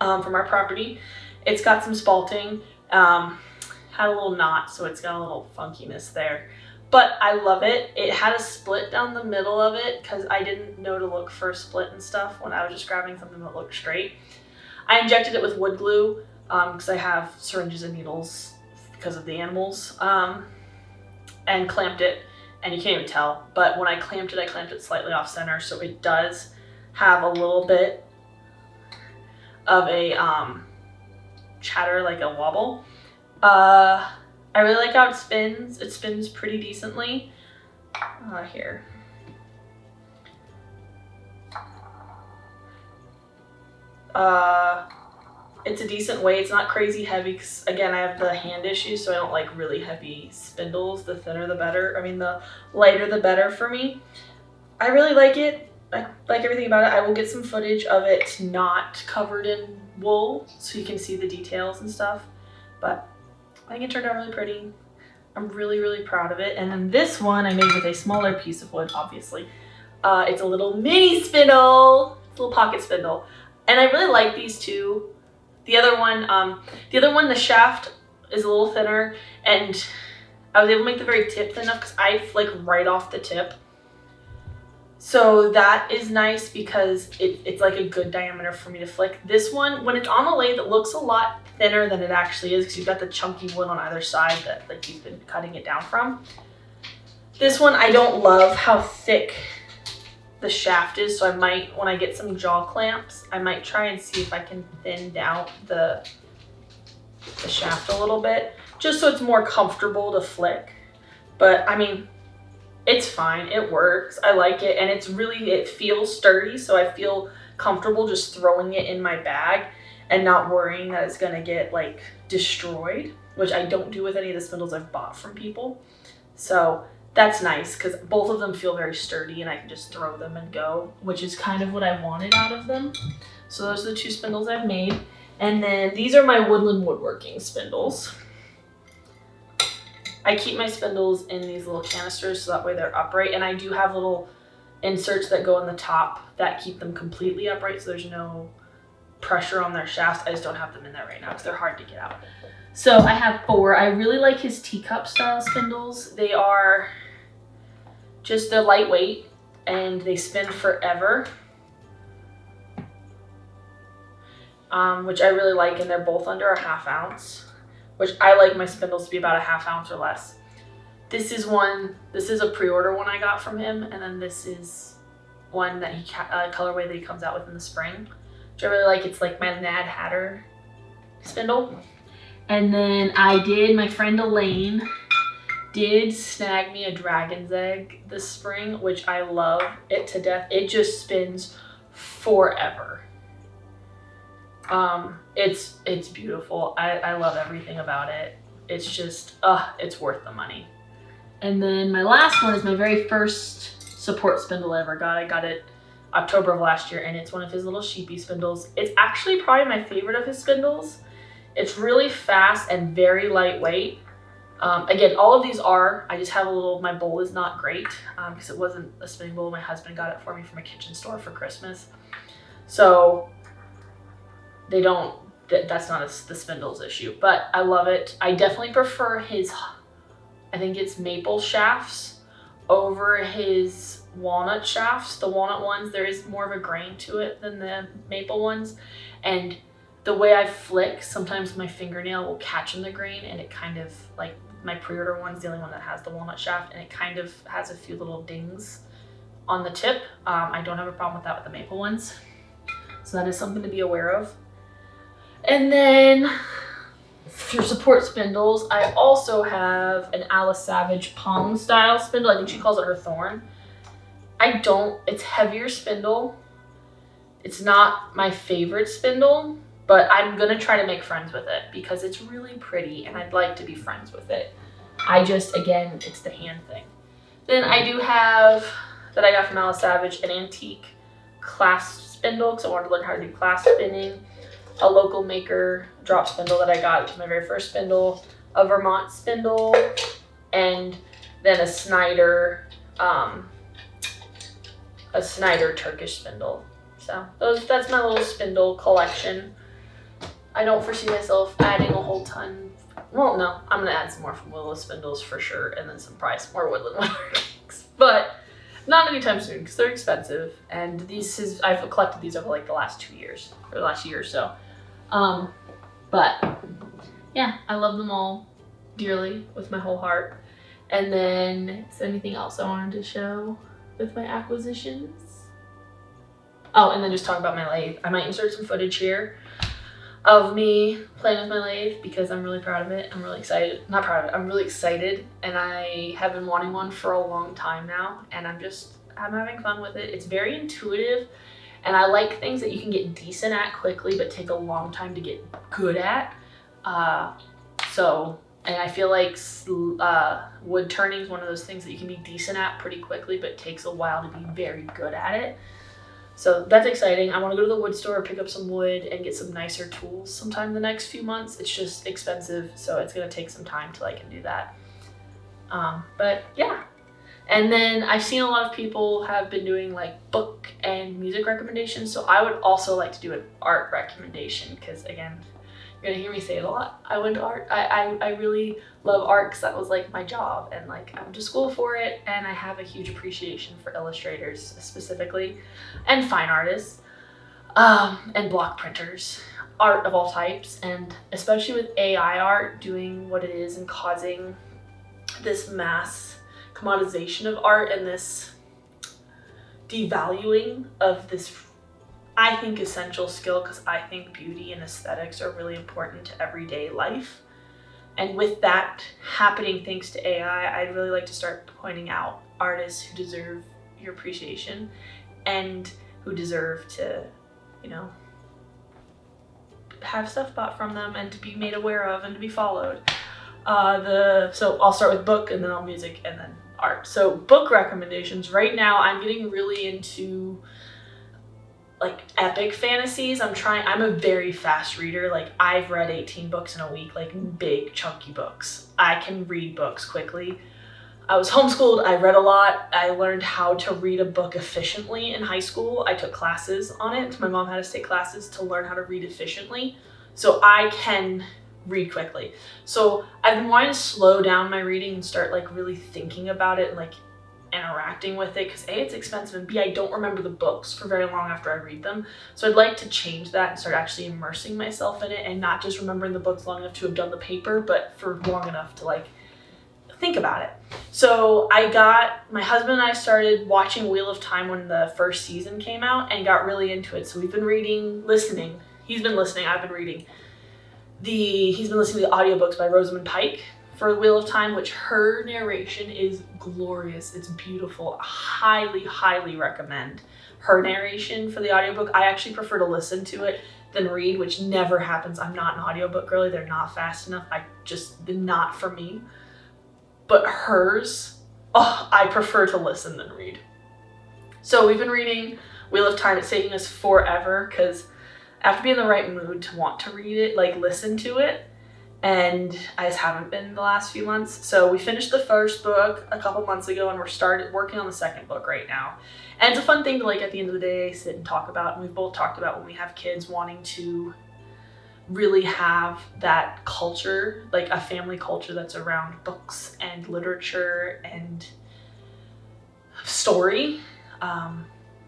Speaker 1: From our property. It's got some spalting, had a little knot, so it's got a little funkiness there. But I love it. It had a split down the middle of it because I didn't know to look for a split and stuff when I was just grabbing something that looked straight. I injected it with wood glue because I have syringes and needles because of the animals, and clamped it, and you can't even tell. But when I clamped it slightly off center, so it does have a little bit of a chatter, like a wobble. I really like how it spins. It spins pretty decently. Here. It's a decent weight. It's not crazy heavy because, again, I have the hand issue, so I don't like really heavy spindles. The thinner the better. I mean, the lighter the better for me. I really like it. I like everything about it. I will get some footage of it not covered in wool so you can see the details and stuff. But I think it turned out really pretty. I'm really, really proud of it. And then this one I made with a smaller piece of wood, obviously. It's a little mini spindle, it's a little pocket spindle. And I really like these two. The other one, the shaft is a little thinner, and I was able to make the very tip thin enough because I flick right off the tip. So that is nice because it's like a good diameter for me to flick. This one, when it's on the lathe, it looks a lot thinner than it actually is because you've got the chunky wood on either side that like you've been cutting it down from. This one, I don't love how thick the shaft is, so I might, when I get some jaw clamps, I might try and see if I can thin down the shaft a little bit, just so it's more comfortable to flick. But I mean, it's fine, it works, I like it, and it feels sturdy, so I feel comfortable just throwing it in my bag and not worrying that it's gonna get like destroyed, which I don't do with any of the spindles I've bought from people. So that's nice because both of them feel very sturdy and I can just throw them and go, which is kind of what I wanted out of them. So those are the 2 spindles I've made. And then these are my woodland woodworking spindles. I keep my spindles in these little canisters so that way they're upright, and I do have little inserts that go in the top that keep them completely upright so there's no pressure on their shafts. I just don't have them in there right now because they're hard to get out. So I have 4. I really like his teacup style spindles. They are just, they're lightweight and they spin forever, which I really like, and they're both under a 1/2 ounce. Which I like my spindles to be about a 1/2 ounce or less. This is a pre-order one I got from him, and then this is one that colorway that he comes out with in the spring, which I really like. It's like my Mad Hatter spindle. And then my friend Elaine did snag me a dragon's egg this spring, which I love it to death. It just spins forever. It's beautiful. I love everything about it. It's just, it's worth the money. And then my last one is my very first support spindle I ever got. I got it October of last year, and it's one of his little sheepy spindles. It's actually probably my favorite of his spindles. It's really fast and very lightweight. Again, all of these I just have my bowl is not great because it wasn't a spinning bowl. My husband got it for me from a kitchen store for Christmas. So that's not the spindles issue, but I love it. I definitely prefer his, I think it's maple shafts over his walnut shafts. The walnut ones, there is more of a grain to it than the maple ones. And the way I flick, sometimes my fingernail will catch in the grain, and it kind of, like my pre-order one's the only one that has the walnut shaft, and it kind of has a few little dings on the tip. I don't have a problem with that with the maple ones. So that is something to be aware of. And then for support spindles, I also have an Alice Savage palm style spindle. I think she calls it her thorn. It's heavier spindle. It's not my favorite spindle, but I'm gonna try to make friends with it because it's really pretty and I'd like to be friends with it. Again, it's the hand thing. Then I do have, that I got from Alice Savage, an antique clasp spindle because I wanted to learn how to do clasp spinning. A local maker drop spindle that I got, it was my very first spindle. A Vermont spindle, and then a Snyder Turkish spindle. So that's my little spindle collection. I don't foresee myself adding a whole ton. Well, no, I'm gonna add some more from Willow spindles for sure, and then some more woodland woodworkings. But not anytime soon because they're expensive. And I've collected these over like the last 2 years, or the last year or so. But yeah, I love them all dearly with my whole heart. And then, is there anything else I wanted to show with my acquisitions? Oh, and then just talk about my lathe. I might insert some footage here of me playing with my lathe because I'm really proud of it. I'm really excited. Not proud of it, I'm really excited. And I have been wanting one for a long time now, and I'm having fun with it. It's very intuitive, and I like things that you can get decent at quickly but take a long time to get good at. And I feel like wood turning is one of those things that you can be decent at pretty quickly but takes a while to be very good at it. So that's exciting. I want to go to the wood store, pick up some wood, and get some nicer tools sometime in the next few months. It's just expensive, so it's going to take some time till I can do that. But yeah. And then I've seen a lot of people have been doing like book and music recommendations, so I would also like to do an art recommendation because, again, you're gonna hear me say it a lot. I went to art. I really love art because that was like my job, and like I went to school for it, and I have a huge appreciation for illustrators specifically, and fine artists, and block printers, art of all types, and especially with AI art doing what it is and causing this mass commoditization of art and this devaluing of this, I think, essential skill, because I think beauty and aesthetics are really important to everyday life. And with that happening thanks to AI, I'd really like to start pointing out artists who deserve your appreciation and who deserve to, have stuff bought from them and to be made aware of and to be followed. So I'll start with book, and then I'll music, and then art. So book recommendations. Right now I'm getting really into like epic fantasies. I'm a very fast reader. Like I've read 18 books in a week, like big chunky books. I can read books quickly. I was homeschooled. I read a lot. I learned how to read a book efficiently in high school. I took classes on it. My mom had us take classes to learn how to read efficiently. So I can read quickly. So I've been wanting to slow down my reading and start like really thinking about it and like interacting with it, because A, it's expensive, and B, I don't remember the books for very long after I read them. So I'd like to change that and start actually immersing myself in it, and not just remembering the books long enough to have done the paper, but for long enough to like think about it. So my husband and I started watching Wheel of Time when the first season came out and got really into it. So we've been listening. He's been listening, I've been reading. He's been listening to the audiobooks by Rosamund Pike for Wheel of Time, which her narration is glorious. It's beautiful. Highly, highly recommend her narration for the audiobook. I actually prefer to listen to it than read, which never happens. I'm not an audiobook girly. They're not fast enough. They're not for me. But hers, I prefer to listen than read. So we've been reading Wheel of Time. It's taking us forever because I have to be in the right mood to want to read it, like listen to it. And I just haven't been the last few months. So we finished the first book a couple months ago, and we're started working on the second book right now. And it's a fun thing to like at the end of the day sit and talk about. And we've both talked about when we have kids wanting to really have that culture, like a family culture that's around books and literature and story.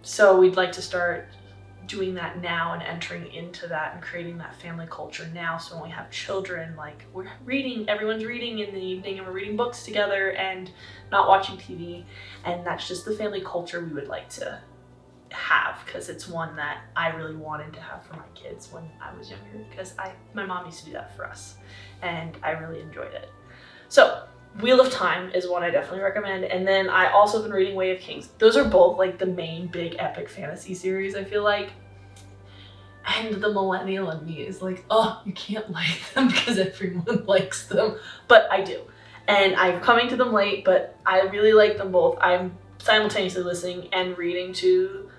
Speaker 1: So we'd like to start doing that now and entering into that and creating that family culture now. So when we have children, like we're reading, everyone's reading in the evening and we're reading books together and not watching TV. And that's just the family culture we would like to have, because it's one that I really wanted to have for my kids when I was younger, because my mom used to do that for us and I really enjoyed it. So Wheel of Time is one I definitely recommend. And then I also have been reading Way of Kings. Those are both like the main big epic fantasy series, I feel like. And the millennial in me is like, oh, you can't like them because everyone likes them. But I do. And I'm coming to them late, but I really like them both. I'm simultaneously listening and reading to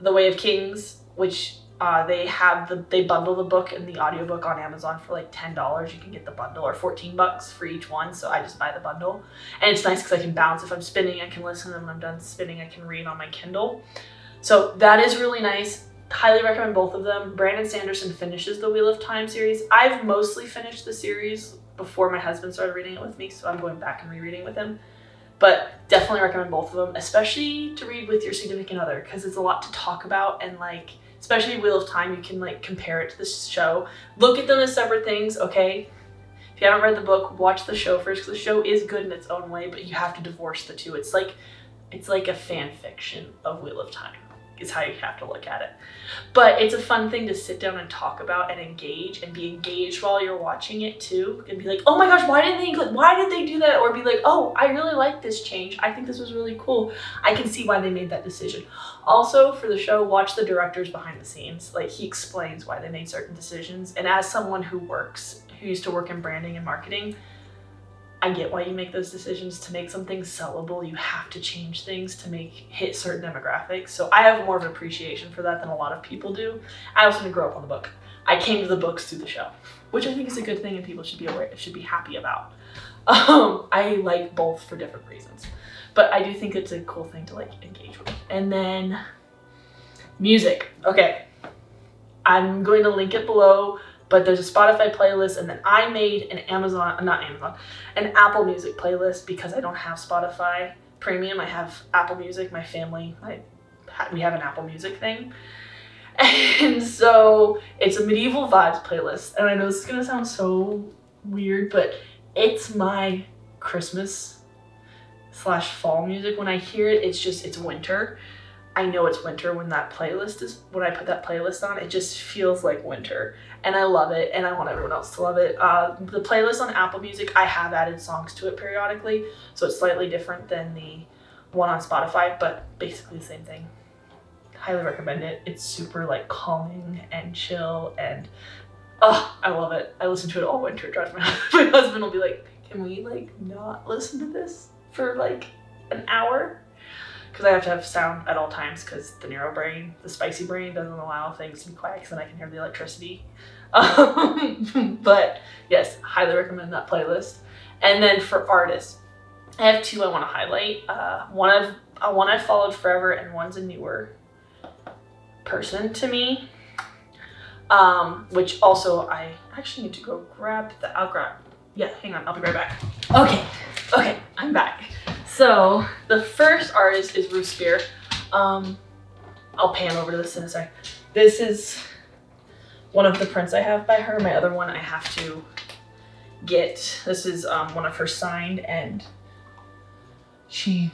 Speaker 1: The Way of Kings, which they bundle the book and the audiobook on Amazon for like $10. You can get the bundle, or $14 for each one. So I just buy the bundle. And it's nice because I can bounce. If I'm spinning, I can listen. And when I'm done spinning, I can read on my Kindle. So that is really nice. Highly recommend both of them. Brandon Sanderson finishes the Wheel of Time series. I've mostly finished the series before my husband started reading it with me, so I'm going back and rereading with him. But definitely recommend both of them, especially to read with your significant other, because it's a lot to talk about, and like, especially Wheel of Time, you can like compare it to the show. Look at them as separate things, okay? If you haven't read the book, watch the show first, because the show is good in its own way, but you have to divorce the two. It's like a fan fiction of Wheel of Time, is how you have to look at it. But it's a fun thing to sit down and talk about and engage, and be engaged while you're watching it too, and be like, oh my gosh, why did they do that? Or be like, oh, I really like this change. I think this was really cool. I can see why they made that decision. Also, for the show, watch the directors behind the scenes. Like, he explains why they made certain decisions. And as someone who used to work in branding and marketing, I get why you make those decisions. To make something sellable, you have to change things to hit certain demographics. So I have more of an appreciation for that than a lot of people do. I also didn't grow up on the book. I came to the books through the show, which I think is a good thing and people should be happy about. I like both for different reasons, but I do think it's a cool thing to like engage with. And then music. Okay, I'm going to link it below. But there's a Spotify playlist, and then I made an an Apple Music playlist, because I don't have Spotify Premium. I have Apple Music. My family, we have an Apple Music thing. And so it's a medieval vibes playlist. And I know this is gonna sound so weird, but it's my Christmas/fall music. When I hear it, it's winter. I know it's winter when I put that playlist on. It just feels like winter, and I love it, and I want everyone else to love it. The playlist on Apple Music, I have added songs to it periodically, so it's slightly different than the one on Spotify, but basically the same thing. Highly recommend it. It's super like calming and chill, and I love it. I listen to it all winter. It drives my husband will be like, can we like not listen to this for like an hour? Because I have to have sound at all times, because the spicy brain doesn't allow things to be quiet, because then I can hear the electricity. But yes, highly recommend that playlist. And then for artists, I have two I want to highlight. One I've followed forever, and one's a newer person to me. Which also I actually need to go grab hang on, I'll be right back. Okay, I'm back. So the first artist is Ruth Spear. I'll pan over to this in a sec. This is one of the prints I have by her. My other one I have to get. This is one of her signed, and she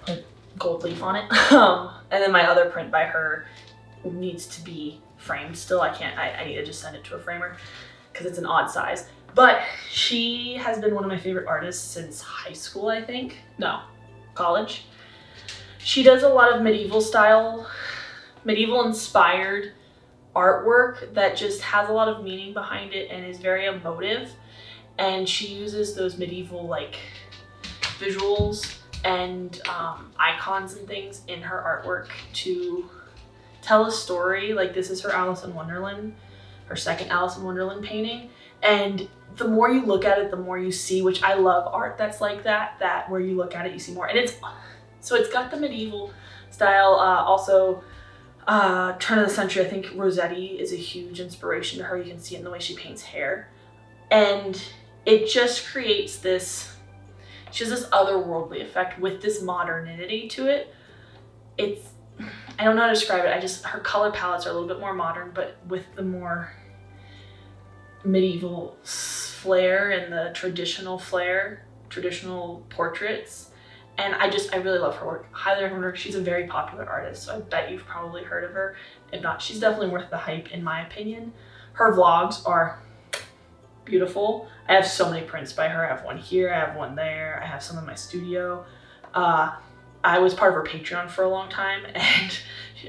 Speaker 1: put gold leaf on it. And then my other print by her needs to be framed still. I need to just send it to a framer because it's an odd size. But she has been one of my favorite artists since high school, I think. No, college. She does a lot of medieval inspired artwork that just has a lot of meaning behind it and is very emotive. And she uses those medieval like visuals and icons and things in her artwork to tell a story. Like, this is her Alice in Wonderland, her second Alice in Wonderland painting. And the more you look at it, the more you see, which I love art that's like that where you look at it, you see more. And it's got the medieval style. Also, turn of the century, I think Rossetti is a huge inspiration to her. You can see it in the way she paints hair. And it just creates she has this otherworldly effect with this modernity to it. I don't know how to describe it. Her color palettes are a little bit more modern, but with the more medieval flair and the traditional flair, traditional portraits. And I really love her work. Highly recommend her. She's a very popular artist, so I bet you've probably heard of her. If not, she's definitely worth the hype in my opinion. Her vlogs are beautiful. I have so many prints by her. I have one here, I have one there, I have some in my studio. I was part of her Patreon for a long time, and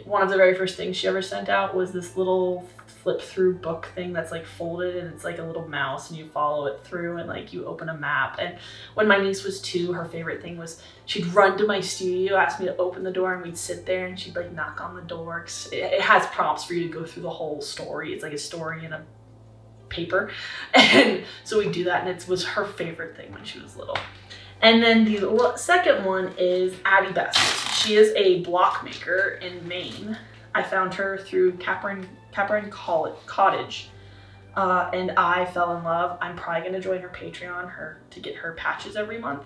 Speaker 1: one of the very first things she ever sent out was this little flip through book thing that's like folded, and it's like a little mouse and you follow it through and like you open a map. And when my niece was 2, her favorite thing was she'd run to my studio, ask me to open the door, and we'd sit there and she'd like knock on the door. It has prompts for you to go through the whole story. It's like a story in a paper. And so we do that, and it was her favorite thing when she was little. And then the second one is Addie Best. She is a block maker in Maine. I found her through Capron Cottage, and I fell in love. I'm probably gonna join her Patreon to get her patches every month.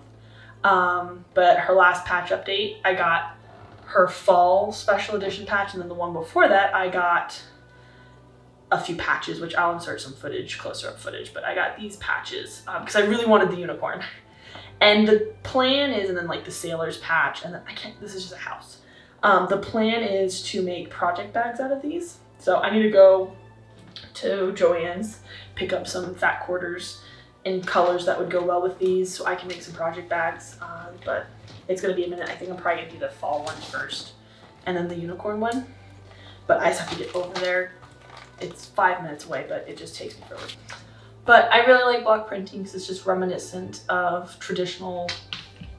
Speaker 1: But her last patch update, I got her fall special edition patch, and then the one before that, I got a few patches, which I'll insert some footage, closer up footage, but I got these patches because I really wanted the unicorn. And the plan is, and then like the sailor's patch, and then this is just a house. The plan is to make project bags out of these. So I need to go to Joann's, pick up some fat quarters in colors that would go well with these so I can make some project bags. But it's gonna be a minute. I think I'm probably gonna do the fall one first and then the unicorn one. But I just have to get over there. It's 5 minutes away, but it just takes me forever. But I really like block printing because it's just reminiscent of traditional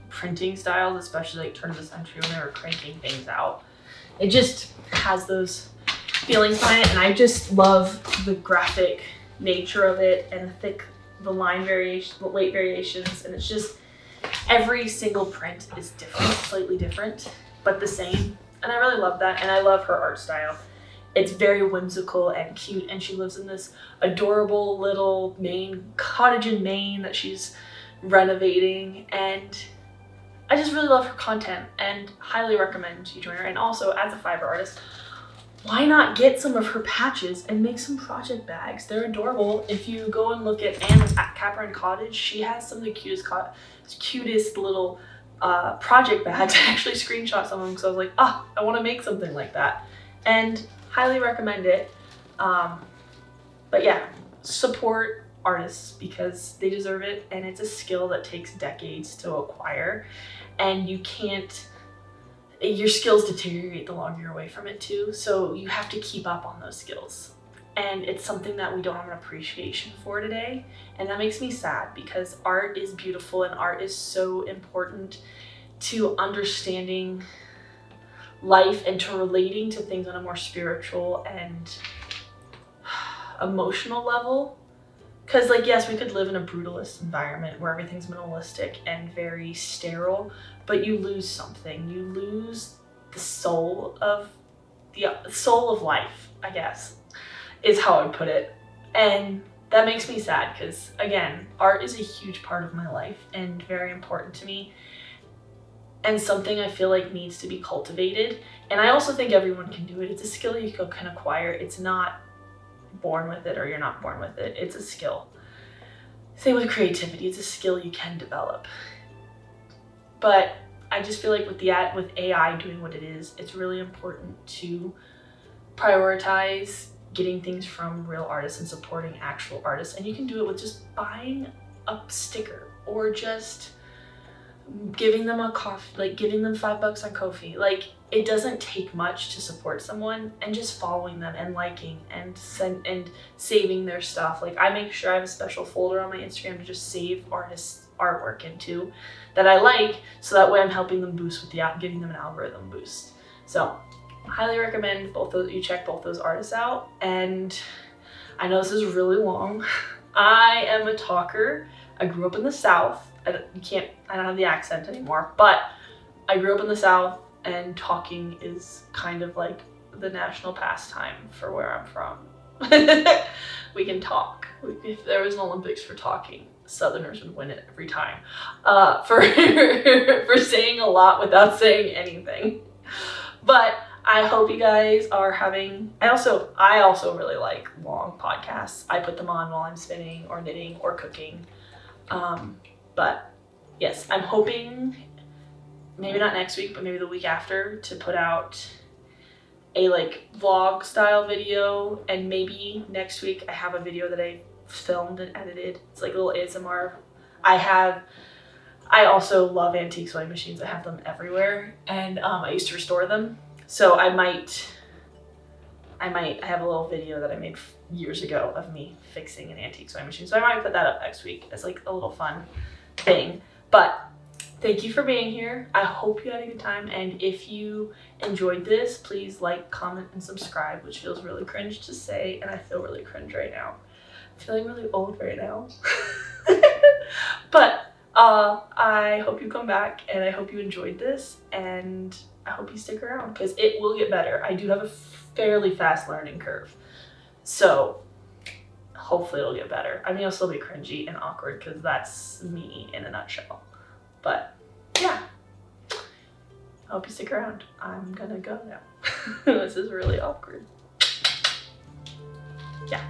Speaker 1: printing styles, especially like turn of the century when they were cranking things out. It just has those feelings behind it, and I just love the graphic nature of it and the line variation, the weight variations, and it's just every single print is different, slightly different, but the same. And I really love that, and I love her art style. It's very whimsical and cute, and she lives in this adorable little cottage in Maine that she's renovating, and I just really love her content and highly recommend you join her. And also, as a fiber artist, why not get some of her patches and make some project bags? They're adorable. If you go and look at Anne at Capron Cottage, she has some of the cutest little project bags. I actually screenshot some of them because I was like, I want to make something like that. And highly recommend it. But yeah, support artists because they deserve it, and it's a skill that takes decades to acquire, and your skills deteriorate the longer you're away from it too, so you have to keep up on those skills, and it's something that we don't have an appreciation for today, and that makes me sad because art is beautiful and art is so important to understanding life and to relating to things on a more spiritual and emotional level. Because like, yes, we could live in a brutalist environment where everything's minimalistic and very sterile, but you lose something. You lose the soul of life, I guess, is how I would put it. And that makes me sad because, again, art is a huge part of my life and very important to me, and something I feel like needs to be cultivated. And I also think everyone can do it. It's a skill you can acquire. It's not born with it or you're not born with it. It's a skill. Same with creativity. It's a skill you can develop. But I just feel like with AI doing what it is, it's really important to prioritize getting things from real artists and supporting actual artists. And you can do it with just buying a sticker or just giving them a coffee, like giving them $5 on Ko-fi. Like, it doesn't take much to support someone, and just following them and liking and saving their stuff. Like, I make sure I have a special folder on my Instagram to just save artists' artwork into that I like, so that way I'm helping them boost with the app, giving them an algorithm boost. So highly recommend you check both those artists out. And I know this is really long. I am a talker. I grew up in the South. I don't have the accent anymore, but I grew up in the South, and talking is kind of like the national pastime for where I'm from. We can talk. If there was an Olympics for talking, Southerners would win it every time. For saying a lot without saying anything. But I hope you guys are having, I also really like long podcasts. I put them on while I'm spinning or knitting or cooking. But yes, I'm hoping maybe not next week, but maybe the week after to put out a like vlog style video, and maybe next week I have a video that I filmed and edited. It's like a little ASMR. I also love antique sewing machines. I have them everywhere, and I used to restore them. So I have a little video that I made years ago of me fixing an antique sewing machine. So I might put that up next week as like a little fun thing. But thank you for being here. I hope you had a good time. And if you enjoyed this, please like, comment, and subscribe, which feels really cringe to say. And I feel really cringe right now. I'm feeling really old right now. But I hope you come back, and I hope you enjoyed this, and I hope you stick around because it will get better. I do have a fairly fast learning curve, so hopefully it'll get better. I mean, it'll still be cringy and awkward because that's me in a nutshell. But yeah, I hope you stick around. I'm gonna go now. This is really awkward. Yeah.